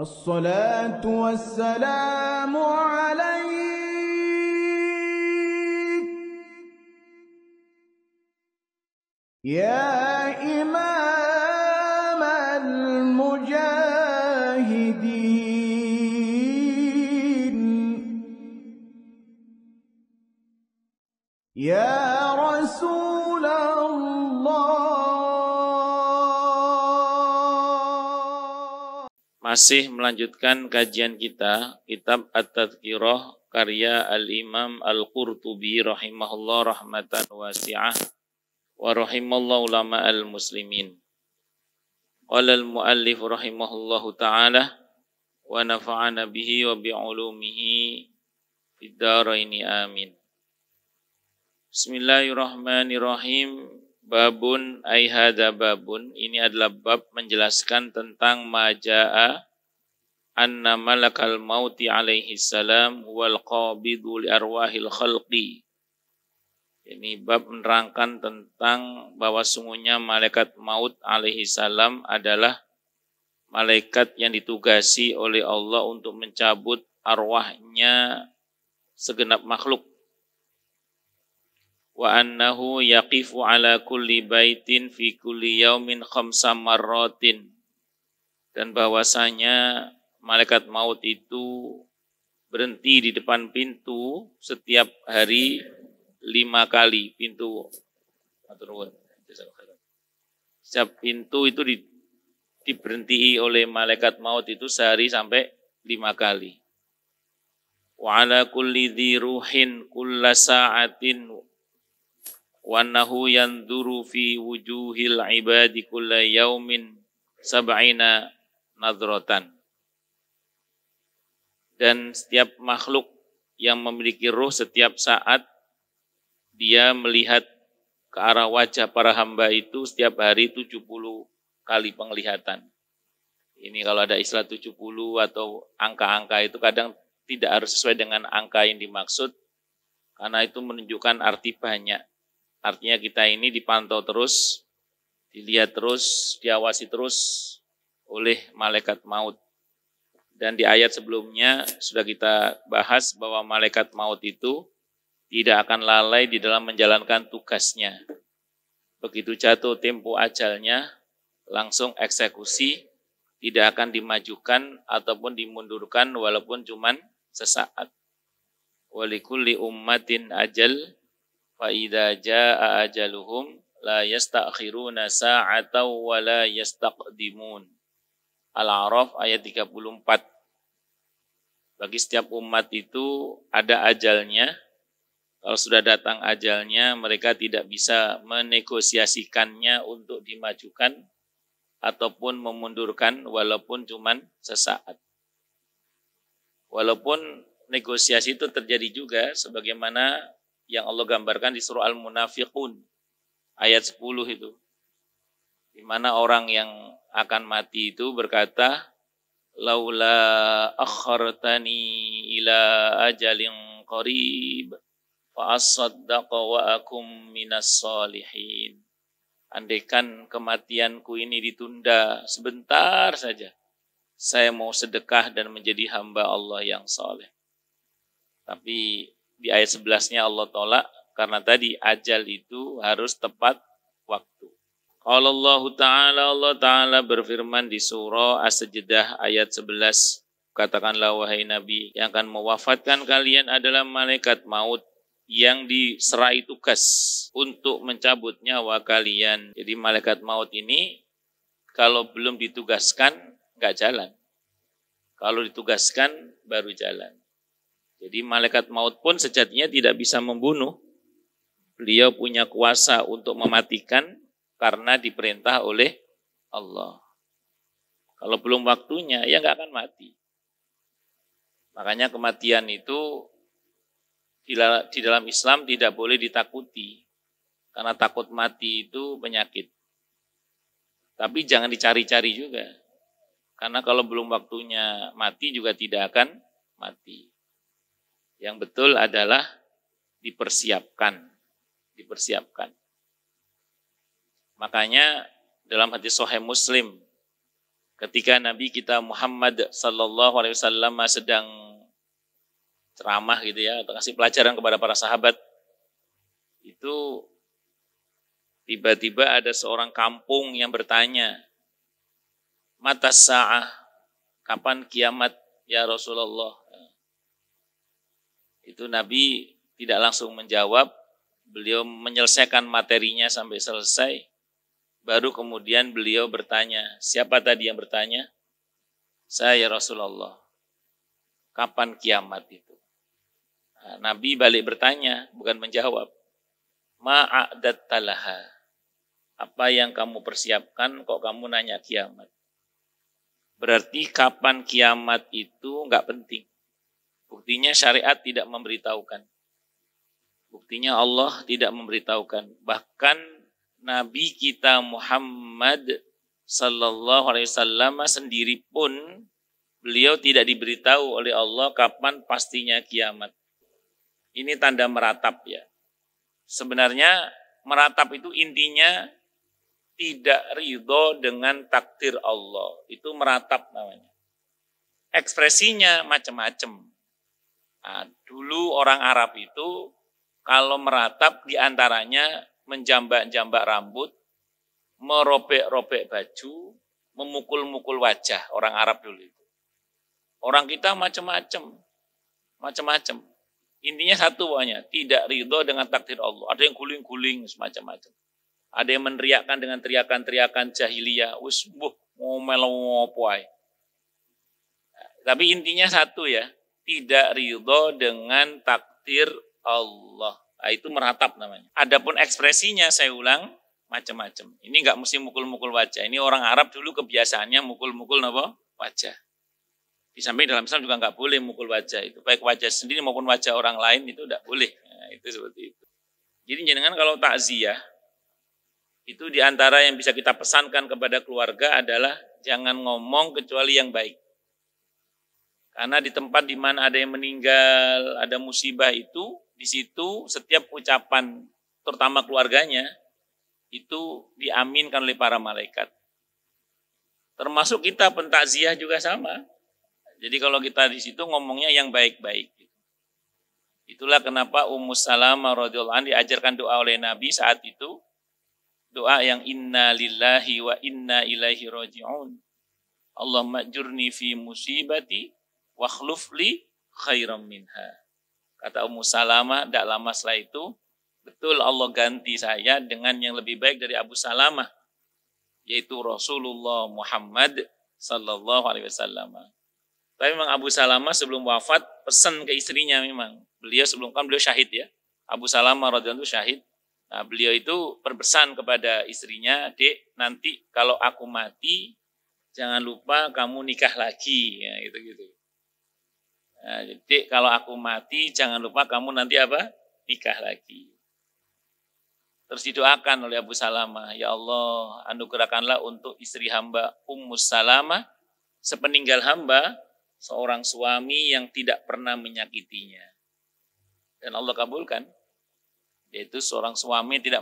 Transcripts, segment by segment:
الصلاة والسلام عليك يا إمام المجاهدين يا رسول الله. Masih melanjutkan kajian kita, kitab At-Tadhkirah karya Al-Imam Al-Qurtubi rahimahullah rahmatan wasi'ah wa rahimallahu ulama al-muslimin. Qala al-muallif rahimahullahu ta'ala wa nafa'ana bihi wa bi'ulumihi fid dharaini amin. Bismillahirrahmanirrahim. Babun ay hadza babun, ini adalah bab menjelaskan tentang maja'a anna malakal mauti alaihi salam wal qabidu li arwahil khalqi. Ini bab menerangkan tentang bahwa sungguhnya malaikat maut alaihi salam adalah malaikat yang ditugasi oleh Allah untuk mencabut arwahnya segenap makhluk. Wa annahu yaqifu ala kulli baitin fi kulli yaumin khamsa marratin, dan bahwasanya malaikat maut itu berhenti di depan pintu setiap hari 5 kali. Setiap pintu itu diberhentii oleh malaikat maut itu sehari sampai 5 kali. Wa ala kulli dhi ruhin kulla sa'atin wa annahu yanduru fi wujuhil ibadi kulla yaumin sab'ina nadratan. Dan setiap makhluk yang memiliki ruh setiap saat dia melihat ke arah wajah para hamba itu setiap hari 70 kali penglihatan. Ini kalau ada istilah 70 atau angka-angka itu kadang tidak harus sesuai dengan angka yang dimaksud, karena itu menunjukkan arti banyak. Artinya kita ini dipantau terus, dilihat terus, diawasi terus oleh malaikat maut. Dan di ayat sebelumnya sudah kita bahas bahwa malaikat maut itu tidak akan lalai di dalam menjalankan tugasnya. Begitu jatuh tempo ajalnya, langsung eksekusi, tidak akan dimajukan ataupun dimundurkan walaupun cuman sesaat. Walikulli ummatin ajal, fa idza jaa ajaluhum la yastakhiruna sa'atan wa la yastaqdimun. Al-A'raf ayat 34. Bagi setiap umat itu ada ajalnya. Kalau sudah datang ajalnya, mereka tidak bisa menegosiasikannya untuk dimajukan ataupun memundurkan walaupun cuman sesaat. Walaupun negosiasi itu terjadi juga sebagaimana yang Allah gambarkan di surah Al-Munafiqun ayat 10 itu. Di mana orang yang akan mati itu berkata, laula akhartani ila ajalin qarib fa asaddaqa wa akum minas solihin. Andaikan kematianku ini ditunda sebentar saja, saya mau sedekah dan menjadi hamba Allah yang saleh. Tapi di ayat 11-nya Allah tolak karena tadi ajal itu harus tepat waktu. Qala Allah Ta'ala berfirman di surah As-Sajdah ayat 11. Katakanlah wahai Nabi, yang akan mewafatkan kalian adalah malaikat maut yang diserai tugas untuk mencabut nyawa kalian. Jadi malaikat maut ini kalau belum ditugaskan nggak jalan. Kalau ditugaskan baru jalan. Jadi malaikat maut pun sejatinya tidak bisa membunuh. Beliau punya kuasa untuk mematikan karena diperintah oleh Allah. Kalau belum waktunya, ya nggak akan mati. Makanya kematian itu di dalam Islam tidak boleh ditakuti. Karena takut mati itu penyakit. Tapi jangan dicari-cari juga. Karena kalau belum waktunya mati juga tidak akan mati. Yang betul adalah dipersiapkan. Makanya dalam hadis Sahih Muslim ketika Nabi kita Muhammad sallallahu alaihi wasallam sedang ceramah gitu ya, atau kasih pelajaran kepada para sahabat, itu tiba-tiba ada seorang kampung yang bertanya, "Mata sa'ah?" Kapan kiamat ya Rasulullah? Itu Nabi tidak langsung menjawab, beliau menyelesaikan materinya sampai selesai, baru kemudian beliau bertanya. Siapa tadi yang bertanya? Saya Rasulullah. Kapan kiamat itu? Nah, Nabi balik bertanya, bukan menjawab. Ma'adattalaha. Apa yang kamu persiapkan kok kamu nanya kiamat? Berarti kapan kiamat itu enggak penting. Buktinya syariat tidak memberitahukan. Buktinya Allah tidak memberitahukan. Bahkan Nabi kita Muhammad sallallahu alaihi wasallam sendiri pun beliau tidak diberitahu oleh Allah kapan pastinya kiamat. Ini tanda meratap ya. Sebenarnya meratap itu intinya tidak ridho dengan takdir Allah. Itu meratap namanya. Ekspresinya macam-macam. Nah, dulu orang Arab itu kalau meratap diantaranya menjambak-jambak rambut, merobek-robek baju, memukul-mukul wajah orang Arab dulu itu. Orang kita macam-macam. Macam-macam. Intinya satu pokoknya, tidak ridho dengan takdir Allah. Ada yang guling-guling semacam-macam. Ada yang meneriakkan dengan teriakan-teriakan jahiliyah. Wis mbuh ngomel ngopo ae. Tapi intinya satu ya, tidak ridho dengan takdir Allah. Nah, itu meratap namanya. Adapun ekspresinya saya ulang macam-macam. Ini enggak mesti mukul-mukul wajah. Ini orang Arab dulu kebiasaannya mukul-mukul apa? Wajah. Di samping dalam Islam juga enggak boleh mukul wajah itu. Baik wajah sendiri maupun wajah orang lain itu enggak boleh. Nah, itu seperti itu. Jadi jangan kalau takziah itu diantara yang bisa kita pesankan kepada keluarga adalah jangan ngomong kecuali yang baik. Karena di tempat di mana ada yang meninggal, ada musibah itu, di situ setiap ucapan, terutama keluarganya, itu diaminkan oleh para malaikat. Termasuk kita pentakziah juga sama. Jadi kalau kita di situ ngomongnya yang baik-baik. Itulah kenapa Ummu Salamah radhiyallahu anha diajarkan doa oleh Nabi saat itu. Doa yang inna lillahi wa inna ilaihi raji'un. Allahumma ajurni fi musibati wa akhluf li khairam minha. Kata Ummu Salamah, tidak lama setelah itu, betul Allah ganti saya dengan yang lebih baik dari Abu Salamah, yaitu Rasulullah Muhammad sallallahu alaihi wasallam. Tapi memang Abu Salamah sebelum wafat pesan ke istrinya memang. Beliau sebelum kan beliau syahid ya. Abu Salamah radhiyallahu anhu syahid. Nah, beliau itu berpesan kepada istrinya, "Dek, nanti kalau aku mati, jangan lupa kamu nikah lagi." Ya, gitu-gitu. Nah, Dek, kalau aku mati, jangan lupa kamu nanti apa? Nikah lagi. Terus didoakan oleh Abu Salamah, "Ya Allah, anugerahkanlah untuk istri hamba Ummu Salamah, sepeninggal hamba, seorang suami yang tidak pernah menyakitinya." Dan Allah kabulkan. Yaitu seorang suami tidak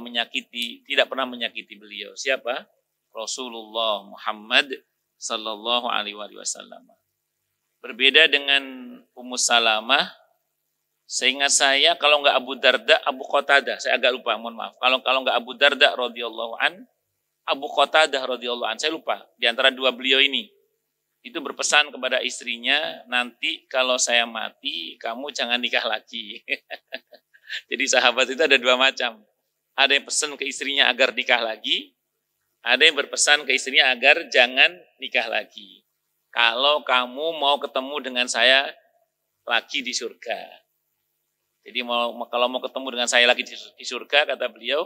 pernah menyakiti beliau. Siapa? Rasulullah Muhammad sallallahu alaihi wasallam. Berbeda dengan Ummu Salamah, seingat saya kalau enggak Abu Darda, Abu Qatadah, saya agak lupa, mohon maaf. Kalau enggak Abu Darda radhiyallahu an, Abu Qatadah radhiyallahu an, saya lupa. Di antara dua beliau ini, itu berpesan kepada istrinya, "Nanti kalau saya mati, kamu jangan nikah lagi." Jadi sahabat itu ada dua macam. Ada yang pesan ke istrinya agar nikah lagi, ada yang berpesan ke istrinya agar jangan nikah lagi. Kalau kamu mau ketemu dengan saya lagi di surga. Jadi kalau mau ketemu dengan saya lagi di surga, kata beliau,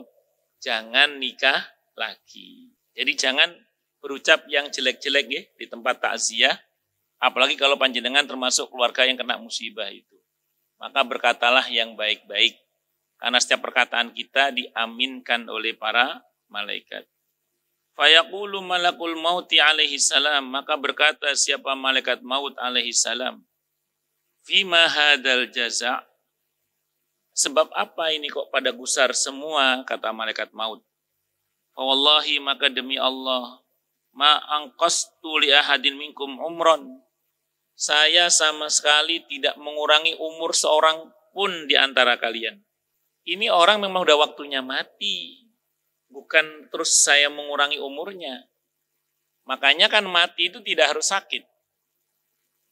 jangan nikah lagi. Jadi jangan berucap yang jelek-jelek ya, di tempat takziah, apalagi kalau panjenengan termasuk keluarga yang kena musibah itu. Maka berkatalah yang baik-baik, karena setiap perkataan kita diaminkan oleh para malaikat. Fayaqulu malakul mauti alaihi salam, maka berkata siapa malaikat maut alaihi salam, fima hadal jaza', sebab apa ini kok pada gusar semua, kata malaikat maut. Wallahi, maka demi Allah, ma anqastu li ahadin minkum umron. Saya sama sekali tidak mengurangi umur seorang pun di antara kalian. Ini orang memang udah waktunya mati. Bukan terus saya mengurangi umurnya. Makanya kan mati itu tidak harus sakit.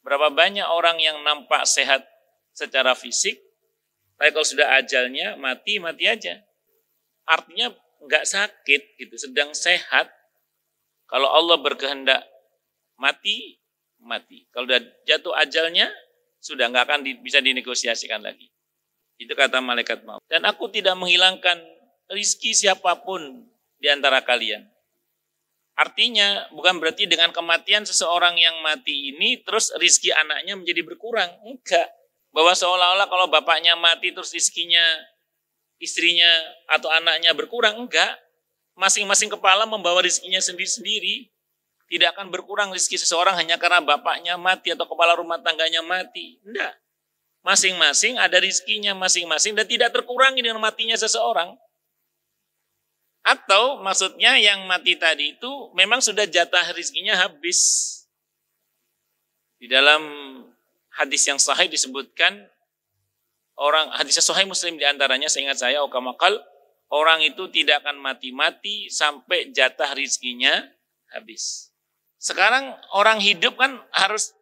Berapa banyak orang yang nampak sehat secara fisik, tapi kalau sudah ajalnya mati aja. Artinya nggak sakit gitu, sedang sehat. Kalau Allah berkehendak mati. Kalau sudah jatuh ajalnya, sudah nggak akan bisa dinegosiasikan lagi. Itu kata malaikat maut. Dan aku tidak menghilangkan rizki siapapun di antara kalian. Artinya bukan berarti dengan kematian seseorang yang mati ini terus rizki anaknya menjadi berkurang. Enggak. Bahwa seolah-olah kalau bapaknya mati terus rizkinya istrinya atau anaknya berkurang. Enggak. Masing-masing kepala membawa rizkinya sendiri-sendiri. Tidak akan berkurang rizki seseorang hanya karena bapaknya mati atau kepala rumah tangganya mati. Enggak. Masing-masing ada rizkinya masing-masing dan tidak terkurangi dengan matinya seseorang. Atau maksudnya yang mati tadi itu memang sudah jatah rizkinya habis. Di dalam hadis yang sahih disebutkan, hadis sahih Muslim diantaranya, seingat saya, okamakal, orang itu tidak akan mati-mati sampai jatah rizkinya habis. Sekarang orang hidup kan harus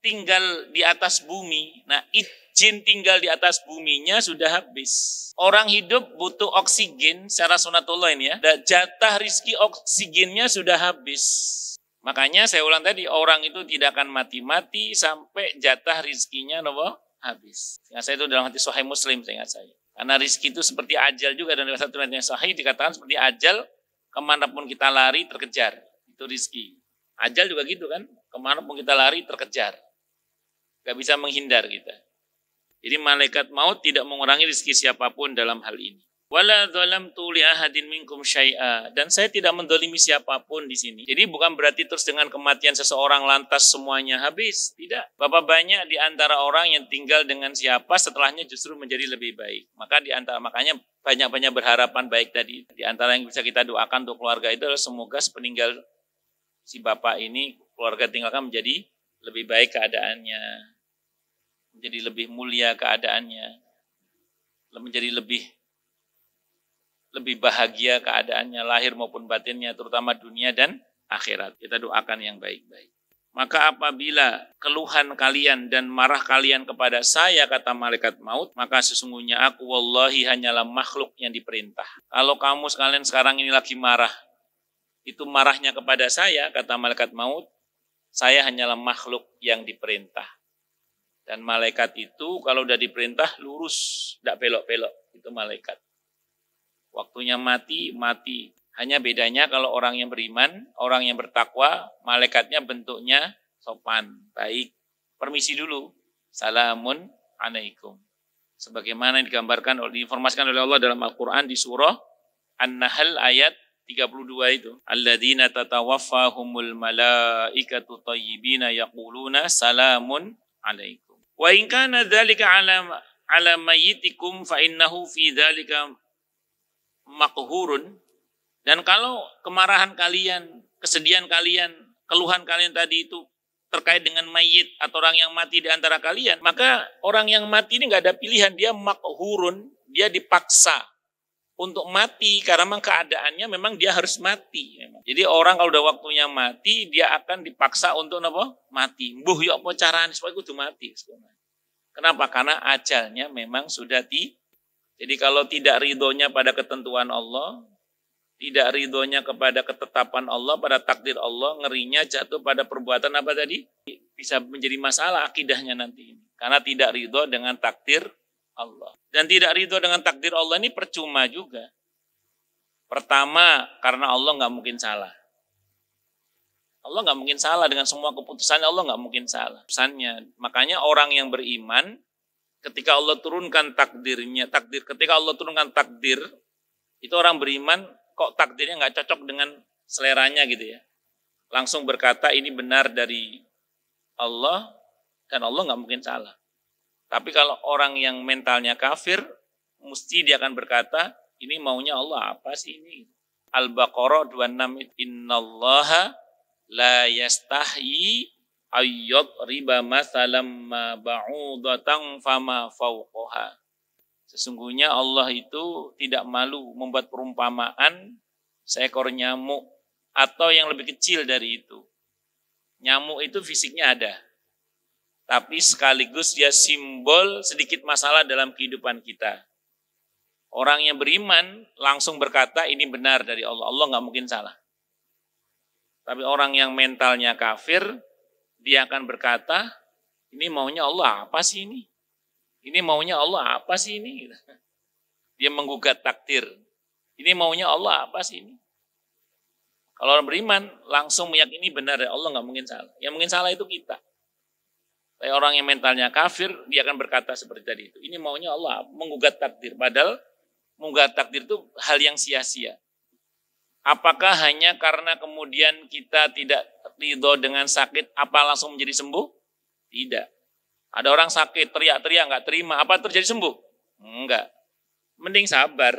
tinggal di atas bumi. Nah, izin tinggal di atas buminya sudah habis. Orang hidup butuh oksigen secara sunatullah ini ya. Dan jatah rizki oksigennya sudah habis. Makanya saya ulang tadi, orang itu tidak akan mati-mati sampai jatah rizkinya habis. Ingat saya itu dalam hadis sahih Muslim, ingat saya. Karena rizki itu seperti ajal juga, dan dalam satu hadis yang sahih dikatakan seperti ajal, kemanapun kita lari terkejar. Itu rizki. Ajal juga gitu kan, kemanapun kita lari terkejar. Gak bisa menghindar kita. Jadi malaikat maut tidak mengurangi rezeki siapapun dalam hal ini. Wala dzalamtu li ahadin minkum syai'a, dan saya tidak mendolimi siapapun di sini. Jadi bukan berarti terus dengan kematian seseorang lantas semuanya habis, tidak. Bapak banyak di antara orang yang tinggal dengan siapa setelahnya justru menjadi lebih baik. Makanya banyak-banyak berharapan baik tadi. Di antara yang bisa kita doakan untuk keluarga itu adalah semoga sepeninggal si bapak ini keluarga tinggalkan menjadi lebih baik keadaannya, menjadi lebih mulia keadaannya, menjadi lebih bahagia keadaannya, lahir maupun batinnya, terutama dunia dan akhirat. Kita doakan yang baik-baik. Maka apabila keluhan kalian dan marah kalian kepada saya, kata malaikat maut, maka sesungguhnya aku wallahi hanyalah makhluk yang diperintah. Kalau kamu sekalian sekarang ini lagi marah, itu marahnya kepada saya, kata malaikat maut, saya hanyalah makhluk yang diperintah. Dan malaikat itu kalau udah diperintah lurus, tidak belok-belok. Itu malaikat. Waktunya mati. Hanya bedanya kalau orang yang beriman, orang yang bertakwa, malaikatnya bentuknya sopan, baik. Permisi dulu. Salamun alaikum. Sebagaimana diinformasikan oleh Allah dalam Al-Quran di surah An-Nahl ayat 32 itu. Alladzina tatawaffahumul malaikatu thayyibina yaquluna salamun alaikum. Wa in kana dzalika ala mayyitikum fa innahu fi dzalika maqhurun. Dan kalau kemarahan kalian, kesedihan kalian, keluhan kalian tadi itu terkait dengan mayit atau orang yang mati di antara kalian, maka orang yang mati ini nggak ada pilihan, dia maqhurun, dia dipaksa untuk mati karena memang keadaannya memang dia harus mati. Jadi orang kalau udah waktunya mati, dia akan dipaksa untuk mati. Mbuh ya apa caranya supaya kudu mati. Kenapa? Karena ajalnya memang sudah Jadi kalau tidak ridhonya pada ketentuan Allah, tidak ridhonya kepada ketetapan Allah, pada takdir Allah, ngerinya jatuh pada perbuatan apa tadi? Bisa menjadi masalah akidahnya nanti. Karena tidak ridho dengan takdir Allah. Dan tidak ridho dengan takdir Allah ini percuma juga. Pertama, karena Allah nggak mungkin salah. Allah nggak mungkin salah dengan semua keputusannya, Allah nggak mungkin salah. Makanya orang yang beriman, ketika Allah turunkan ketika Allah turunkan takdir, itu orang beriman, kok takdirnya nggak cocok dengan seleranya gitu ya. Langsung berkata ini benar dari Allah, dan Allah nggak mungkin salah. Tapi kalau orang yang mentalnya kafir, mesti dia akan berkata, ini maunya Allah apa sih ini? Al-Baqarah 26, Innallaha la yastahi ayyad riba masalam ma ba'udatan fama fawqaha. Sesungguhnya Allah itu tidak malu membuat perumpamaan seekor nyamuk atau yang lebih kecil dari itu. Nyamuk itu fisiknya ada, tapi sekaligus dia simbol sedikit masalah dalam kehidupan kita. Orang yang beriman langsung berkata ini benar dari Allah. Allah nggak mungkin salah. Tapi orang yang mentalnya kafir, dia akan berkata, ini maunya Allah apa sih ini? Ini maunya Allah apa sih ini? Dia menggugat takdir. Ini maunya Allah apa sih ini? Kalau orang beriman langsung meyakini benar ya Allah nggak mungkin salah. Yang mungkin salah itu kita. Tapi orang yang mentalnya kafir, dia akan berkata seperti tadi itu. Ini maunya Allah menggugat takdir. Padahal menggugat takdir itu hal yang sia-sia. Apakah hanya karena kemudian kita tidak ridho dengan sakit, apa langsung menjadi sembuh? Tidak. Ada orang sakit, teriak-teriak, nggak terima. Apa terjadi sembuh? Enggak. Mending sabar,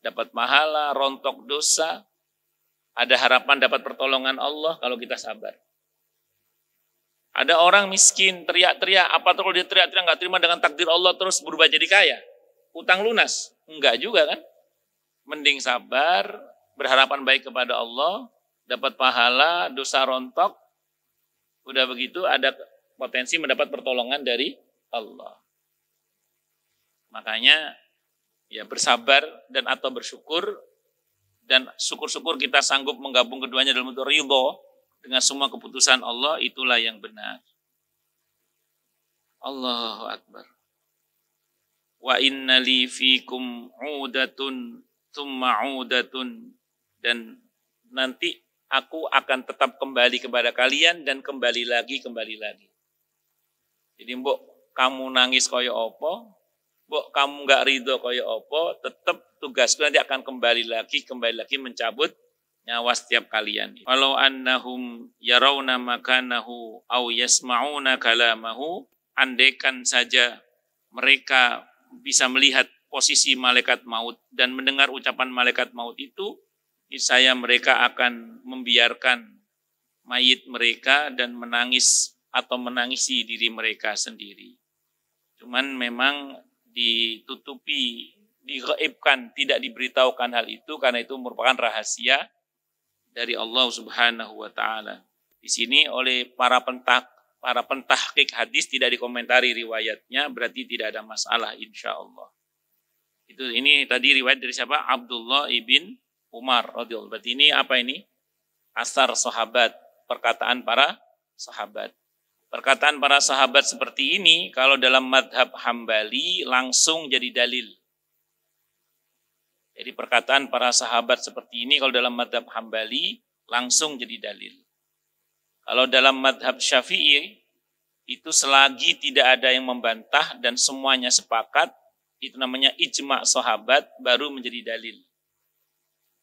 dapat pahala, rontok dosa. Ada harapan dapat pertolongan Allah kalau kita sabar. Ada orang miskin, teriak-teriak. Apa tuh kalau dia teriak-teriak nggak terima dengan takdir Allah terus berubah jadi kaya? Utang lunas? Enggak juga kan? Mending sabar, berharapan baik kepada Allah, dapat pahala, dosa rontok. Udah begitu ada potensi mendapat pertolongan dari Allah. Makanya ya bersabar dan atau bersyukur, dan syukur-syukur kita sanggup menggabung keduanya dalam bentuk ridho dengan semua keputusan Allah, itulah yang benar. Allahu Akbar. Wa inna li fikum 'udatun tsumma 'udatun, dan nanti aku akan tetap kembali kepada kalian dan kembali lagi. Jadi mbok kamu nangis kaya apa, mbok kamu enggak ridho kaya apa, tetap tugasku nanti akan kembali lagi mencabut nyawa setiap kalian. Walau annahum yarawna makanahu aw yasma'una kalamahu, andaikan saja mereka bisa melihat posisi malaikat maut dan mendengar ucapan malaikat maut itu, niscaya mereka akan membiarkan mayit mereka dan menangis atau menangisi diri mereka sendiri. Cuman memang ditutupi, digaibkan, tidak diberitahukan hal itu karena itu merupakan rahasia dari Allah Subhanahu wa taala. Di sini oleh para pentahqiq hadis tidak dikomentari riwayatnya, berarti tidak ada masalah insyaallah. Ini tadi riwayat dari siapa? Abdullah ibn Umar radhiyallahu. Berarti ini apa ini? Asar sahabat, perkataan para sahabat. Perkataan para sahabat seperti ini kalau dalam madhab Hambali langsung jadi dalil. Jadi perkataan para sahabat seperti ini kalau dalam madhab Hambali langsung jadi dalil. Kalau dalam madhab Syafi'i itu selagi tidak ada yang membantah dan semuanya sepakat, itu namanya ijma' sahabat baru menjadi dalil.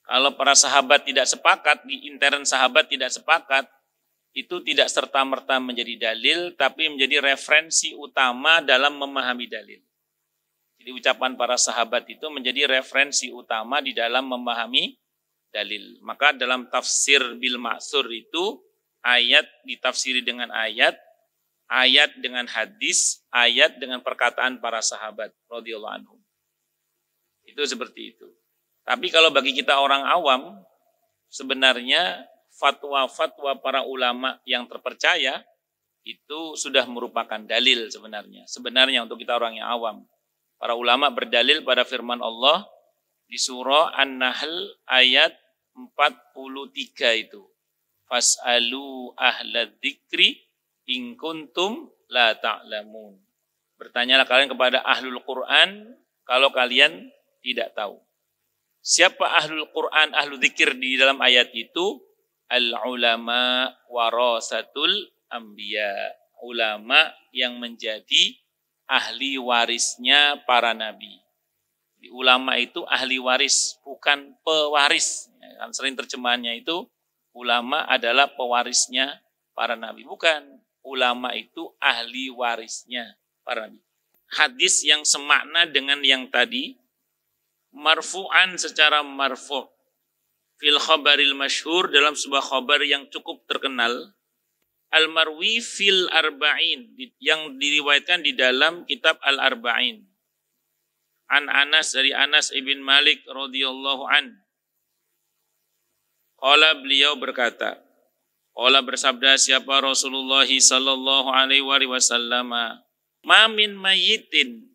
Kalau para sahabat tidak sepakat, di intern sahabat tidak sepakat, itu tidak serta-merta menjadi dalil, tapi menjadi referensi utama dalam memahami dalil. Jadi ucapan para sahabat itu menjadi referensi utama di dalam memahami dalil. Maka dalam tafsir bil ma'sur itu, ayat ditafsiri dengan ayat, ayat dengan hadis, ayat dengan perkataan para sahabat radhiyallahu anhum. Itu seperti itu. Tapi kalau bagi kita orang awam, sebenarnya fatwa-fatwa para ulama yang terpercaya itu sudah merupakan dalil sebenarnya. Sebenarnya untuk kita orang yang awam. Para ulama berdalil pada firman Allah di surah An-Nahl ayat 43 itu. Fas'alu ahlad dzikri in kuntum la ta'lamun. Bertanyalah kalian kepada ahlul Quran kalau kalian tidak tahu. Siapa ahlul Quran, ahlul dzikir di dalam ayat itu? Al-ulama warasatul anbiya. Ulama yang menjadi ahli warisnya para nabi. Jadi, ulama itu ahli waris, bukan pewaris. Kan sering terjemahannya itu ulama adalah pewarisnya para nabi. Bukan, ulama itu ahli warisnya para nabi. Hadis yang semakna dengan yang tadi, marfu'an secara marfu', fil khabaril masyhur, dalam sebuah khabar yang cukup terkenal, al-marwi fil arba'in, yang diriwayatkan di dalam kitab al-arba'in. An Anas, dari Anas ibn Malik radhiyallahu an. Qala, beliau berkata, qala, bersabda siapa Rasulullah sallallahu alaihi wasallam, ma min baitin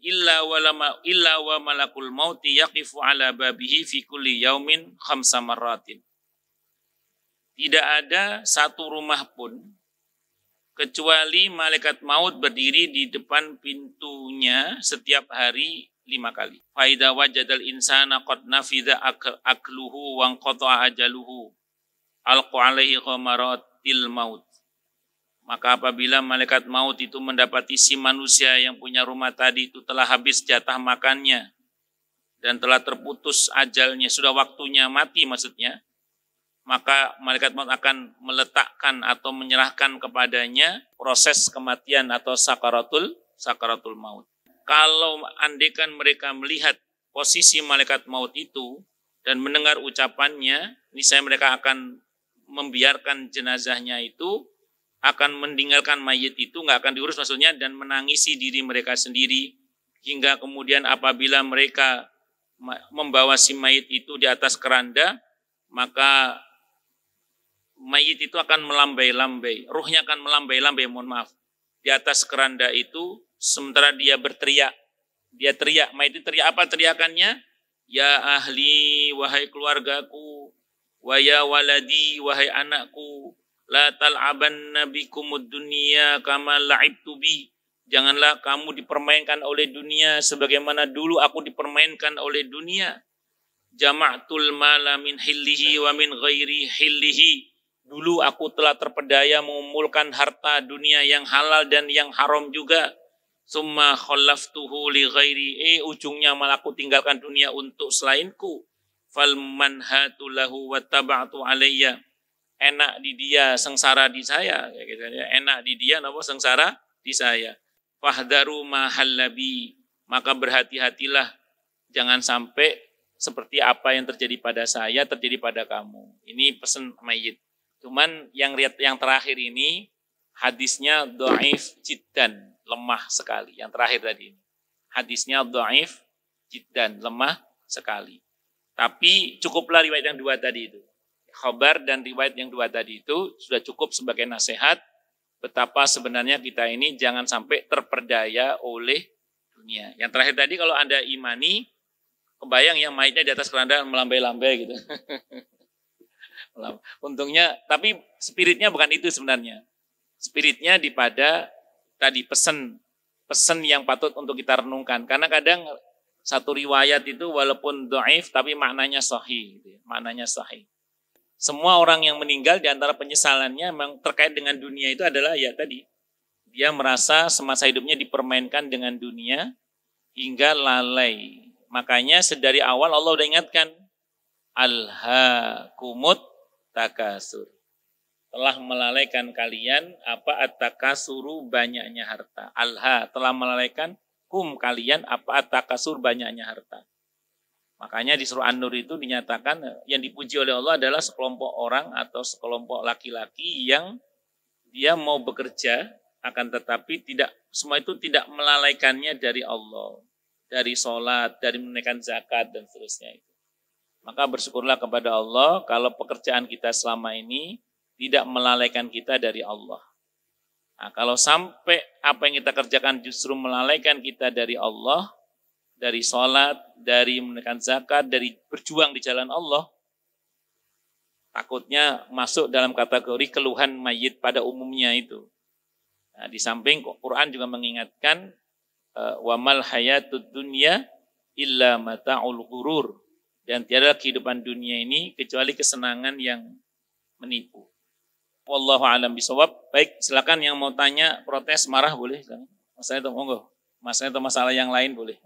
illa wa malakul mauti yaqifu ala babihi fi kulli yaumin khamsa marratin. Tidak ada satu rumah pun kecuali malaikat maut berdiri di depan pintunya setiap hari 5 kali. Fa idza wajadal insana qad nafidha akluhu wa qata'a ajaluhu alqa alaihi qamaratil maut. Maka apabila malaikat maut itu mendapati si manusia yang punya rumah tadi itu telah habis jatah makannya dan telah terputus ajalnya, sudah waktunya mati maksudnya, maka malaikat maut akan meletakkan atau menyerahkan kepadanya proses kematian atau sakaratul maut. Kalau andaikan mereka melihat posisi malaikat maut itu dan mendengar ucapannya, niscaya mereka akan membiarkan jenazahnya itu, akan meninggalkan mayit itu, nggak akan diurus maksudnya, dan menangisi diri mereka sendiri, hingga kemudian apabila mereka membawa si mayit itu di atas keranda, maka mayit itu akan melambai-lambai, ruhnya akan melambai-lambai, di atas keranda itu, sementara dia berteriak, mayit itu teriak, apa teriakannya? Ya ahli, wahai keluargaku, wa ya waladi, wahai anakku, la tal'abanna bikumud dunya kama la'ibtu bi. Janganlah kamu dipermainkan oleh dunia sebagaimana dulu aku dipermainkan oleh dunia. Jama'tul mala min hillihi wa min ghairi hillihi. Dulu aku telah terpedaya mengumpulkan harta dunia yang halal dan yang haram juga. Summa khallaftuhu li ghairi. Ujungnya malah aku tinggalkan dunia untuk selainku. Fal manhatu lahu wa taba'tu alayya. Enak di dia, sengsara di saya. Enak di dia, sengsara di saya. Fahdaru mahallabi. Maka berhati-hatilah. Jangan sampai seperti apa yang terjadi pada saya, terjadi pada kamu. Ini pesan mayit. Cuman yang terakhir ini, hadisnya dhaif jiddan, lemah sekali. Yang terakhir tadi. Hadisnya dhaif jiddan, lemah sekali. Tapi cukuplah riwayat yang 2 tadi itu. Khabar dan riwayat yang 2 tadi itu sudah cukup sebagai nasihat betapa sebenarnya kita ini jangan sampai terperdaya oleh dunia. Yang terakhir tadi kalau Anda imani, kebayang yang mayitnya di atas keranda melambai-lambai gitu. Untungnya, tapi spiritnya bukan itu sebenarnya. Spiritnya pada tadi pesan yang patut untuk kita renungkan. Karena kadang satu riwayat itu walaupun dhaif tapi maknanya sahih, gitu. Maknanya sahih. Semua orang yang meninggal di antara penyesalannya memang terkait dengan dunia itu adalah ya tadi. Dia merasa semasa hidupnya dipermainkan dengan dunia hingga lalai. Makanya sedari awal Allah sudah ingatkan. Alhaakumut takasur. Telah melalaikan kalian apa at-takasuru, banyaknya harta. Alha, telah melalaikan kalian apa at-takasur, banyaknya harta. Makanya di surah An-Nur itu dinyatakan yang dipuji oleh Allah adalah sekelompok orang atau sekelompok laki-laki yang dia mau bekerja, akan tetapi semua itu tidak melalaikannya dari Allah, dari sholat, dari menunaikan zakat dan seterusnya itu. Maka bersyukurlah kepada Allah kalau pekerjaan kita selama ini tidak melalaikan kita dari Allah. Nah, kalau sampai apa yang kita kerjakan justru melalaikan kita dari Allah, dari sholat, dari menunaikan zakat, dari berjuang di jalan Allah, takutnya masuk dalam kategori keluhan mayit pada umumnya itu. Nah, di samping Quran juga mengingatkan wa mal hayatud dunya illa mata'ul ghurur, dan tiada kehidupan dunia ini kecuali kesenangan yang menipu. Wallahu a'lam bishawab. Baik, silakan yang mau tanya, protes, marah boleh. Masalah itu monggo. Masalah itu masalah yang lain boleh.